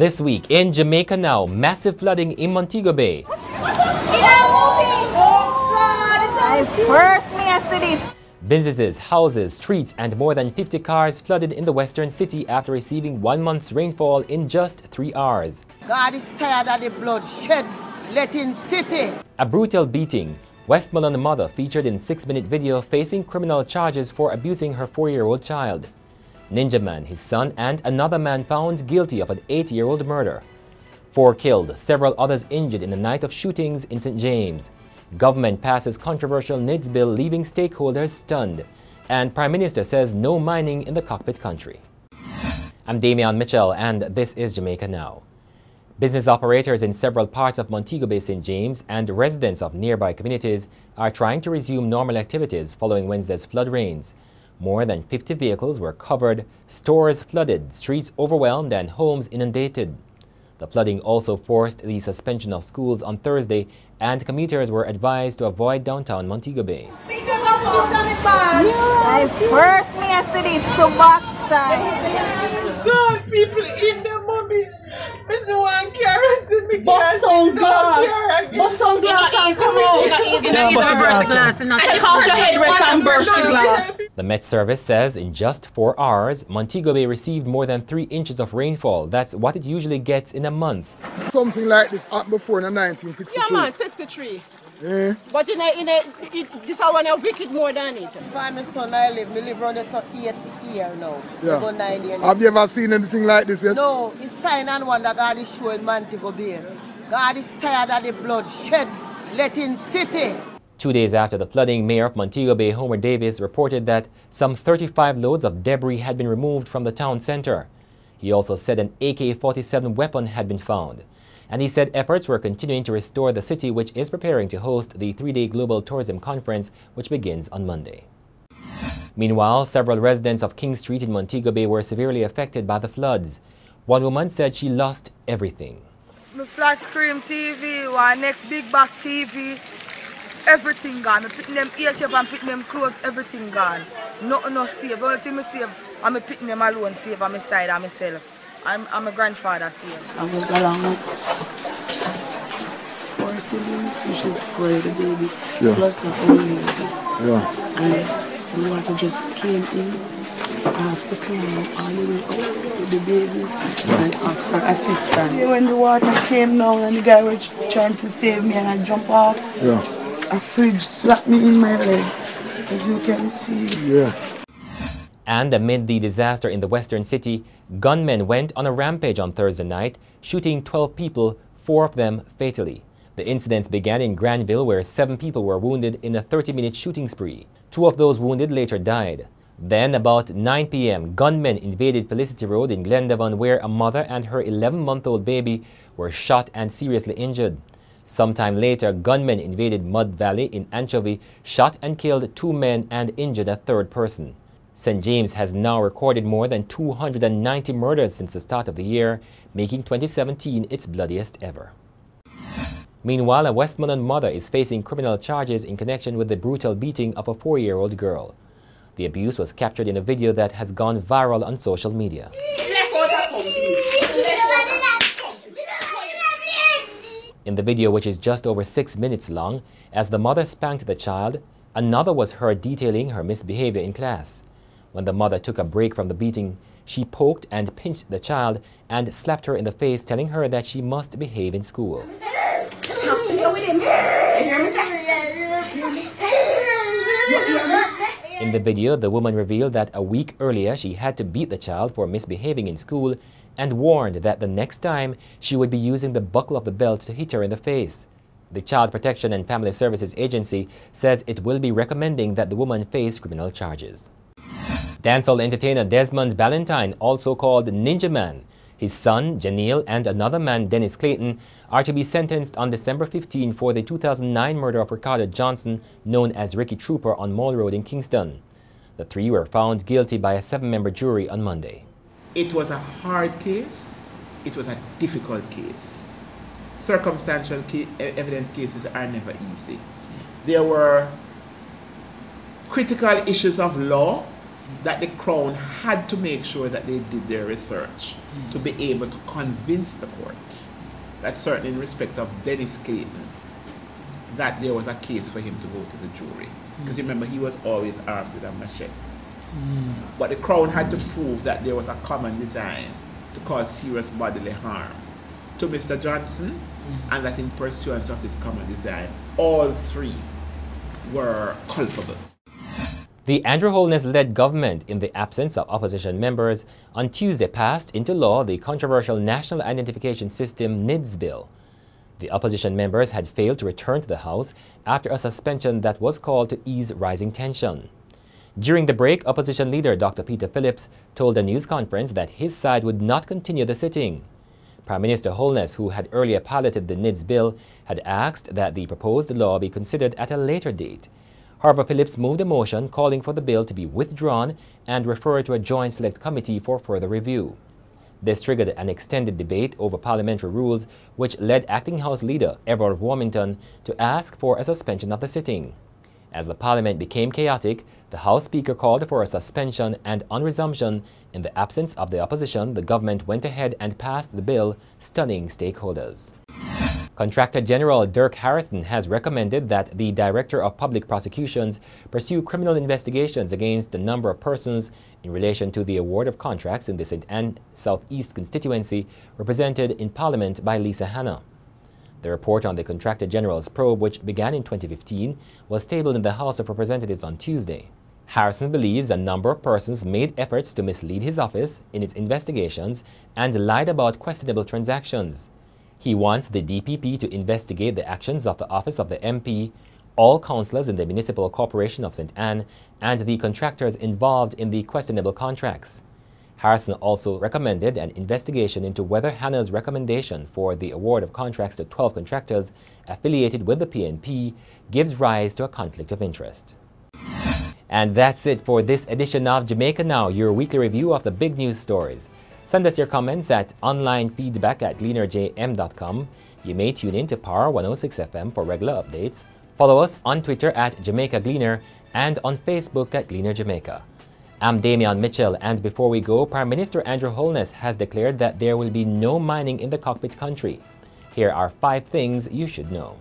This week in Jamaica Now, massive flooding in Montego Bay. Businesses, houses, streets and more than 50 cars flooded in the western city after receiving 1 month's rainfall in just 3 hours. God is tired of the bloodshed. Let in city. A brutal beating. Westmoreland mother featured in 6-minute video facing criminal charges for abusing her 4-year-old child. Ninja Man, his son, and another man found guilty of an 8-year-old murder. 4 killed, several others injured in a night of shootings in St. James. Government passes controversial NIDS bill leaving stakeholders stunned. And Prime Minister says no mining in the Cockpit Country. I'm Damian Mitchell and this is Jamaica Now. Business operators in several parts of Montego Bay, St. James and residents of nearby communities are trying to resume normal activities following Wednesday's flood rains. More than 50 vehicles were covered, stores flooded, streets overwhelmed and homes inundated. The flooding also forced the suspension of schools on Thursday and commuters were advised to avoid downtown Montego Bay. God, people in the movie. Mr. One carrot to me. Bust on glass. Bust on glass and come out. The Met Service says in just 4 hours, Montego Bay received more than 3 inches of rainfall. That's what it usually gets in a month. Something like this happened before in 1963. Yeah, man, 63. Yeah. But this one is wicked more than it. For my son, I live around this 8 years now. Yeah. About 9 years. Have you ever seen anything like this yet? No, it's sign and wonder God is showing Montego Bay. God is tired of the bloodshed. Let in city. 2 days after the flooding, Mayor of Montego Bay, Homer Davis, reported that some 35 loads of debris had been removed from the town center. He also said an AK-47 weapon had been found. And he said efforts were continuing to restore the city, which is preparing to host the 3-day Global Tourism Conference, which begins on Monday. Meanwhile, several residents of King Street in Montego Bay were severely affected by the floods. One woman said she lost everything. My flat screen TV, one next big back TV, everything gone. I'm putting them ears up and putting them clothes, everything gone. Nothing no save. The only thing I save, I'm putting them alone save on my side and myself. I'm a grandfather save. I was along with 4 siblings, which is for the baby, plus an old lady. Yeah. And the water just came in. I have to climb all the way up with the babies and ask for assistance. When the water came down and the guy was trying to save me and I jump off, a fridge slapped me in my leg, as you can see. Yeah. And amid the disaster in the western city, gunmen went on a rampage on Thursday night, shooting 12 people, 4 of them fatally. The incidents began in Granville, where 7 people were wounded in a 30-minute shooting spree. 2 of those wounded later died. Then, about 9 p.m., gunmen invaded Felicity Road in Glendavon, where a mother and her 11-month-old baby were shot and seriously injured. Sometime later, gunmen invaded Mud Valley in Anchovy, shot and killed 2 men and injured a 3rd person. St. James has now recorded more than 290 murders since the start of the year, making 2017 its bloodiest ever. Meanwhile, a Westmoreland mother is facing criminal charges in connection with the brutal beating of a 4-year-old girl. The abuse was captured in a video that has gone viral on social media. In the video, which is just over 6 minutes long, as the mother spanked the child, another was heard detailing her misbehavior in class. When the mother took a break from the beating, she poked and pinched the child and slapped her in the face, telling her that she must behave in school. In the video, the woman revealed that a week earlier she had to beat the child for misbehaving in school and warned that the next time she would be using the buckle of the belt to hit her in the face. The Child Protection and Family Services Agency says it will be recommending that the woman face criminal charges. Dancehall entertainer Desmond Ballantyne, also called Ninja Man, his son Janelle and another man, Dennis Clayton, are to be sentenced on December 15 for the 2009 murder of Ricardo Johnson, known as Ricky Trooper, on Mall Road in Kingston. The 3 were found guilty by a 7-member jury on Monday. It was a hard case. It was a difficult case. Circumstantial evidence cases are never easy. There were critical issues of law that the Crown had to make sure that they did their research to be able to convince the court that certainly in respect of Dennis Clayton, that there was a case for him to go to the jury. Because remember, he was always armed with a machete. But the Crown had to prove that there was a common design to cause serious bodily harm to Mr. Johnson, and that in pursuance of this common design, all three were culpable. The Andrew Holness-led government, in the absence of opposition members, on Tuesday passed into law the controversial National Identification System NIDS bill. The opposition members had failed to return to the House after a suspension that was called to ease rising tension. During the break, opposition leader Dr. Peter Phillips told a news conference that his side would not continue the sitting. Prime Minister Holness, who had earlier piloted the NIDS bill, had asked that the proposed law be considered at a later date. However, Phillips moved a motion calling for the bill to be withdrawn and referred to a joint select committee for further review. This triggered an extended debate over parliamentary rules, which led Acting House Leader Everard Warmington to ask for a suspension of the sitting. As the Parliament became chaotic, the House Speaker called for a suspension, and on resumption, in the absence of the opposition, the government went ahead and passed the bill, stunning stakeholders. Contractor General Dirk Harrison has recommended that the Director of Public Prosecutions pursue criminal investigations against a number of persons in relation to the award of contracts in the St. Anne South East constituency represented in Parliament by Lisa Hanna. The report on the Contractor General's probe, which began in 2015, was tabled in the House of Representatives on Tuesday. Harrison believes a number of persons made efforts to mislead his office in its investigations and lied about questionable transactions. He wants the DPP to investigate the actions of the Office of the MP, all councillors in the Municipal Corporation of St. Anne, and the contractors involved in the questionable contracts. Harrison also recommended an investigation into whether Hanna's recommendation for the award of contracts to 12 contractors affiliated with the PNP gives rise to a conflict of interest. And that's it for this edition of Jamaica Now, your weekly review of the big news stories. Send us your comments at onlinefeedback@gleanerjm.com. You may tune in to Power 106 FM for regular updates. Follow us on Twitter at Jamaica Gleaner and on Facebook at Gleaner Jamaica. I'm Damian Mitchell, and before we go, Prime Minister Andrew Holness has declared that there will be no mining in the Cockpit Country. Here are 5 things you should know.